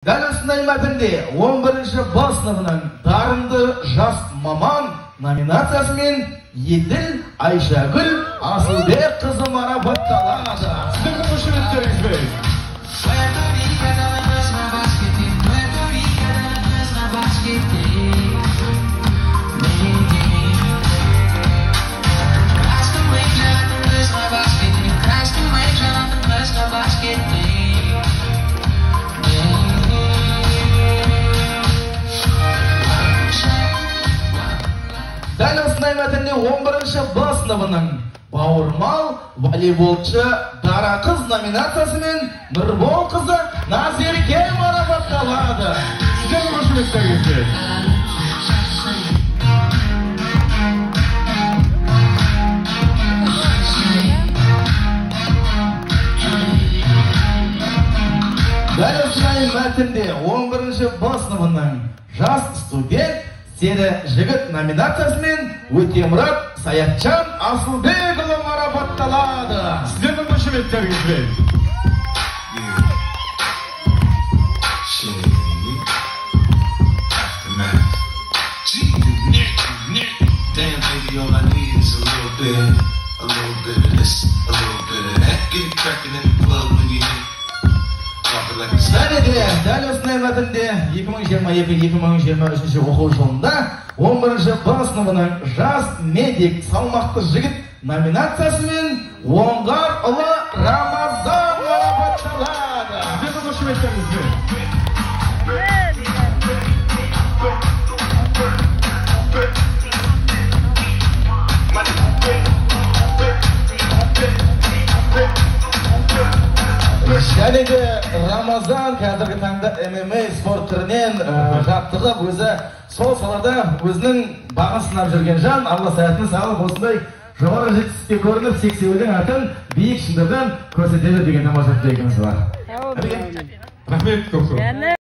Дәл осындай мәтінде 11-ші бас сыныбының дарынды жас маман номинациясымен Еділ Айшагүл Асылбек қызы марапатталады. Сіздің қошеметтеріңізбен. Дәл осындай мәтінде 11-ші бас сыныбының бауырмал волейболшы Дара қыз номинациясымен Нұрбол қызы Назерке марапатталады. Сіздің қошеметтеріңізбен. Дәл осындай мәтінде 11-ші бас сыныбының жас студент Сері жігіт номинациясымен Өтемұрат Саятжан Асылбекұлы марапатталады. Сіздердің қошеметтеріңізбен. Damn baby, all I need is a little bit of this, a little bit of that. Get it cracking in the club when you need. Дәл осындай мәтінде 2022-2023 оқу жылында 11-ші бас сыныбының жас медик салмақты жігіт номинациясымен Оңғарұлы Рамазан марапатталады. Сіздердің қошеметтеріңізбен. Және де Рамазан қазіргі таңда ММА спорт түрінен жаттығып, өзі сол салада өзінің бағын сынап жүрген жан. Алла саятын сағылып осындай жоғары жетістікке көрініп, сексеуілдің атын биік шындырдан көрсетеді деген тамаша тілегіміз бар. Рахмет көп.